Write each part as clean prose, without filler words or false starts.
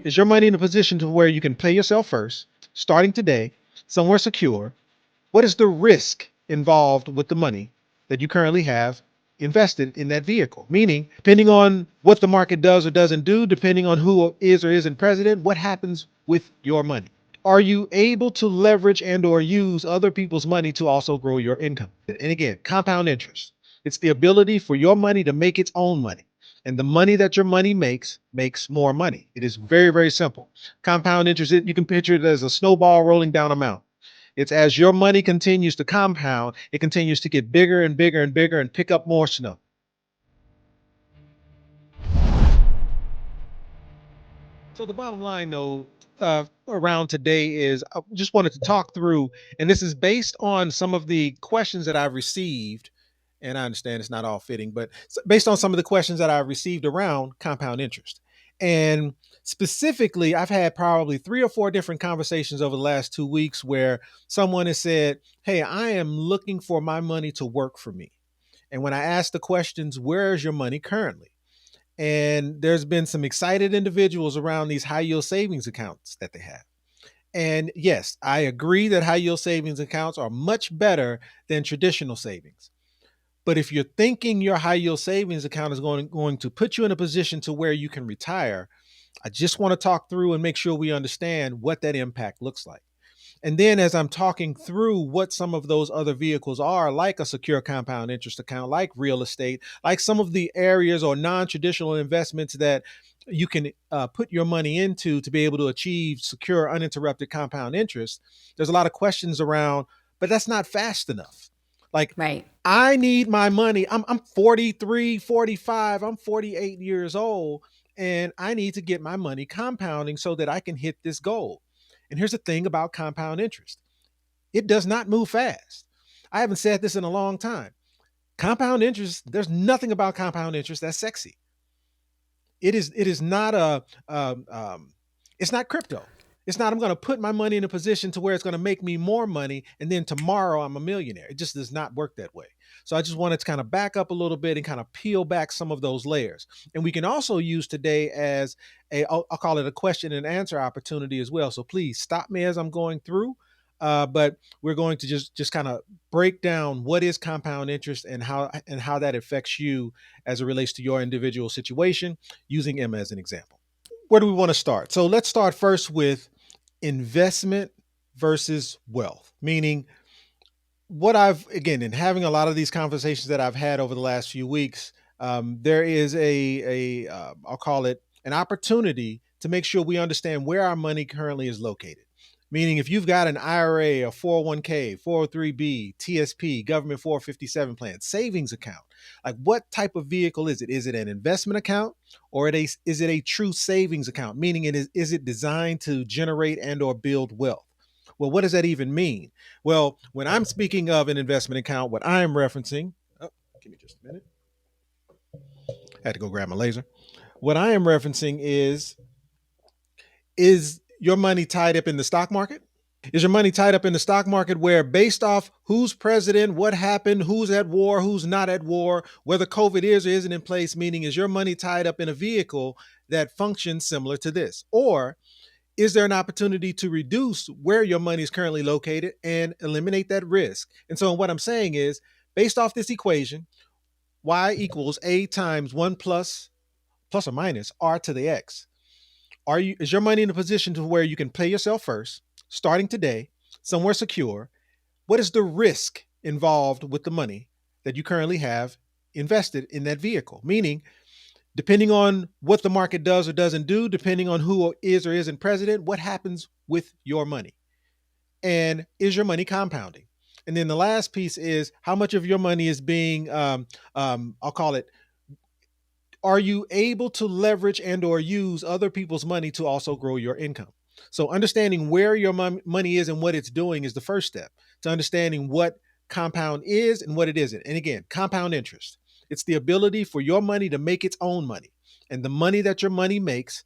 Is your money in a position to where you can pay yourself first, starting today, somewhere secure? What is the risk involved with the money that you currently have invested in that vehicle? Meaning, depending on what the market does or doesn't do, depending on who is or isn't president, what happens with your money? Are you able to leverage and or use other people's money to also grow your income? And again, compound interest. It's the ability for your money to make its own money. And the money that your money makes more money. It is very, very simple. Compound interest, you can picture it as a snowball rolling down a mountain. It's as your money continues to compound, it continues to get bigger and bigger and bigger and pick up more snow. So the bottom line, though, around today is I just wanted to talk through, and this is based on some of the questions that I've received. And I understand it's not all fitting, but based on some of the questions that I've received around compound interest. And specifically, I've had probably 3 or 4 different conversations over the last 2 weeks where someone has said, "Hey, I am looking for my money to work for me." And when I ask the questions, "Where is your money currently?" And there's been some excited individuals around these high yield savings accounts that they have. And yes, I agree that high yield savings accounts are much better than traditional savings. But if you're thinking your high yield savings account is going to put you in a position to where you can retire, I just want to talk through and make sure we understand what that impact looks like. And then as I'm talking through what some of those other vehicles are, like a secure compound interest account, like real estate, like some of the areas or non-traditional investments that you can put your money into to be able to achieve secure, uninterrupted compound interest, there's a lot of questions around, but that's not fast enough. Like, Right. I need my money. I'm 43, 45, I'm 48 years old, and I need to get my money compounding so that I can hit this goal. And here's the thing about compound interest, it does not move fast. I haven't said this in a long time. Compound interest, there's nothing about compound interest that's sexy. It is not it's not crypto. It's not I'm going to put my money in a position to where it's going to make me more money and then tomorrow I'm a millionaire. It just does not work that way. So I just wanted to kind of back up a little bit and kind of peel back some of those layers. And we can also use today as I'll call it a question and answer opportunity as well. So please stop me as I'm going through. But we're going to just kind of break down what is compound interest and how that affects you as it relates to your individual situation, using Emma as an example. Where do we want to start? So let's start first with investment versus wealth, meaning what I've, again, in having a lot of these conversations that I've had over the last few weeks, there is I'll call it an opportunity to make sure we understand where our money currently is located. Meaning, if you've got an IRA, a 401k, 403b, TSP, government 457 plan, savings account, like what type of vehicle is it? Is it an investment account or is it a true savings account? Meaning, is it designed to generate and or build wealth? Well, what does that even mean? Well, when I'm speaking of an investment account, what I'm referencing, oh, give me just a minute. I had to go grab my laser. What I am referencing is your money tied up in the stock market? Is your money tied up in the stock market where, based off who's president, what happened, who's at war, who's not at war, whether COVID is or isn't in place, meaning is your money tied up in a vehicle that functions similar to this? Or is there an opportunity to reduce where your money is currently located and eliminate that risk? And so what I'm saying is, based off this equation, y equals a times 1 plus or minus r to the x. Is your money in a position to where you can pay yourself first, starting today, somewhere secure? What is the risk involved with the money that you currently have invested in that vehicle? Meaning, depending on what the market does or doesn't do, depending on who is or isn't president, what happens with your money? And is your money compounding? And then the last piece is how much of your money is being, I'll call it, are you able to leverage and or use other people's money to also grow your income? So understanding where your money is and what it's doing is the first step to understanding what compound is and what it isn't. And again, compound interest. It's the ability for your money to make its own money. And the money that your money makes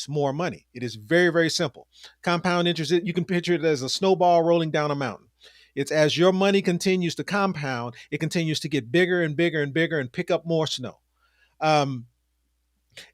more money. It is very, very simple. Compound interest, you can picture it as a snowball rolling down a mountain. It's as your money continues to compound, it continues to get bigger and bigger and bigger and pick up more snow. Um,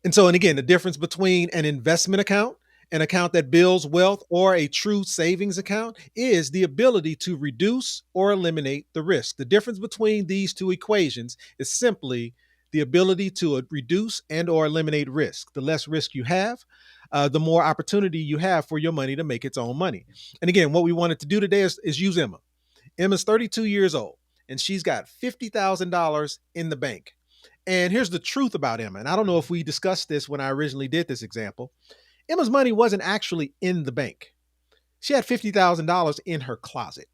and again, the difference between an investment account An account that builds wealth or a true savings account is the ability to reduce or eliminate the risk. The difference between these two equations is simply the ability to reduce and or eliminate risk. The less risk you have, the more opportunity you have for your money to make its own money. And again, what we wanted to do today is use Emma. Emma's 32 years old and she's got $50,000 in the bank. And here's the truth about Emma. And I don't know if we discussed this when I originally did this example. Emma's money wasn't actually in the bank. She had $50,000 in her closet.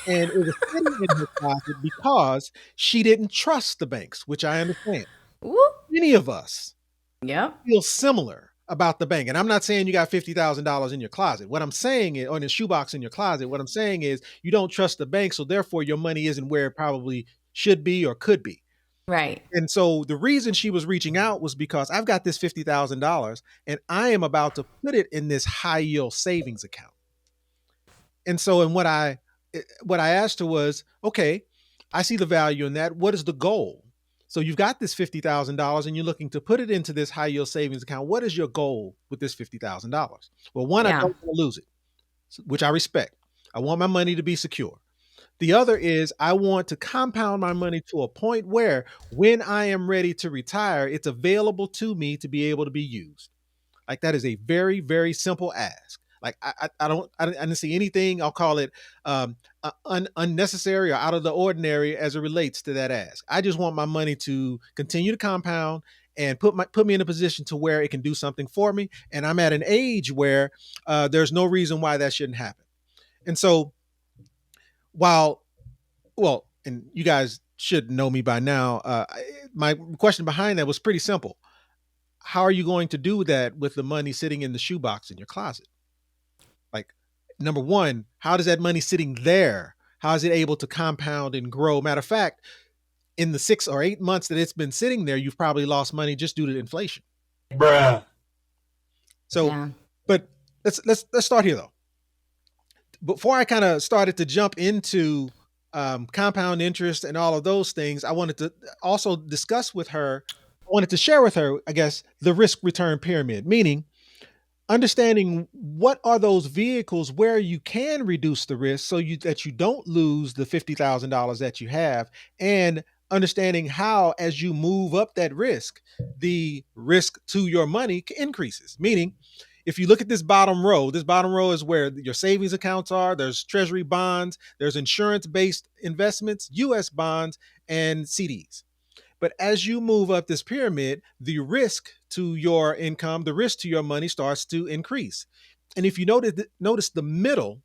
And it was sitting in her closet because she didn't trust the banks, which I understand. Whoop. Many of us Yep. feel similar about the bank. And I'm not saying you got $50,000 in your closet. What I'm saying is, or in a shoebox in your closet, what I'm saying is you don't trust the bank. So therefore, your money isn't where it probably should be or could be. Right. And so the reason she was reaching out was because I've got this $50,000 and I am about to put it in this high yield savings account. And so, and what I asked her was, okay, I see the value in that. What is the goal? So you've got this $50,000 and you're looking to put it into this high yield savings account. What is your goal with this $50,000? Well, one, I Yeah. don't want to lose it, which I respect. I want my money to be secure. The other is I want to compound my money to a point where when I am ready to retire, it's available to me to be able to be used. Like that is a very, very simple ask. Like I didn't see anything. I'll call it unnecessary or out of the ordinary as it relates to that ask. I just want my money to continue to compound and put me in a position to where it can do something for me. And I'm at an age where there's no reason why that shouldn't happen. And so while well, and you guys should know me by now. My question behind that was pretty simple. How are you going to do that with the money sitting in the shoebox in your closet? Like, number one, how does that money sitting there? How is it able to compound and grow? Matter of fact, in the 6 or 8 months that it's been sitting there, you've probably lost money just due to inflation. Bruh. So, Yeah. but let's start here though. Before I kind of started to jump into compound interest and all of those things, I wanted to also discuss with her. I wanted to share with her, I guess, the risk return pyramid, meaning understanding what are those vehicles where you can reduce the risk so that you don't lose the $50,000 that you have, and understanding how as you move up that risk, the risk to your money increases. Meaning, if you look at this bottom row is where your savings accounts are. There's treasury bonds, there's insurance based investments, US bonds, and CDs. But as you move up this pyramid, the risk to your income, the risk to your money starts to increase. And if you notice the middle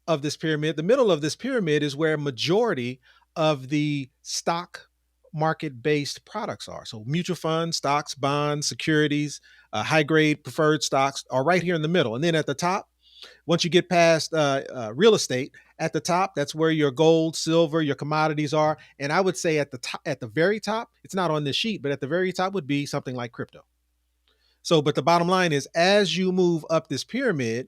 of this pyramid, the middle of this pyramid is where majority of the stock market based products are. So mutual funds, stocks, bonds, securities, high grade preferred stocks are right here in the middle. And then at the top, once you get past real estate, at the top, that's where your gold, silver, your commodities are. And I would say at the top, at the very top, it's not on this sheet, but at the very top would be something like crypto. So, but the bottom line is, as you move up this pyramid,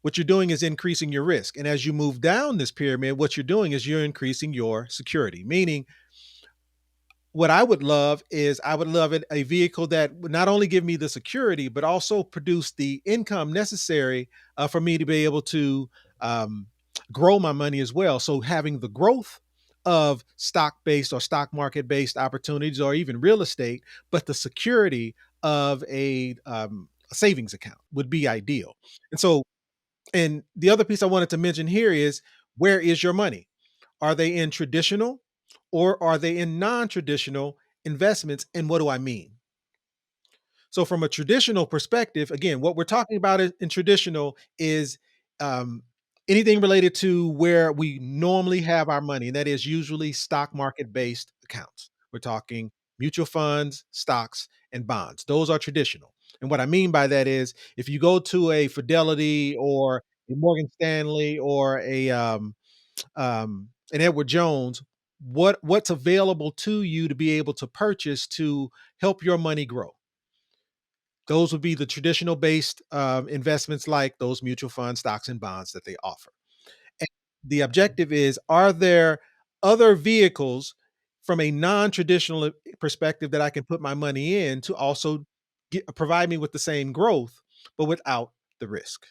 what you're doing is increasing your risk. And as you move down this pyramid, what you're doing is you're increasing your security, meaning what I would love is I would love a vehicle that would not only give me the security, but also produce the income necessary for me to be able to um, grow my money as well. So having the growth of stock based or stock market based opportunities or even real estate, but the security of a savings account would be ideal. And so, and the other piece I wanted to mention here is, where is your money? Are they in traditional or are they in non traditional investments? And what do I mean? So, from a traditional perspective, again, what we're talking about in traditional is um, anything related to where we normally have our money, and that is usually stock market based accounts. We're talking mutual funds, stocks, and bonds. Those are traditional. And what I mean by that is if you go to a Fidelity or a Morgan Stanley or an Edward Jones, what's available to you to be able to purchase to help your money grow? Those would be the traditional based investments like those mutual funds, stocks, and bonds that they offer. And the objective is, are there other vehicles from a non traditional perspective that I can put my money in to also provide me with the same growth? but without the risk.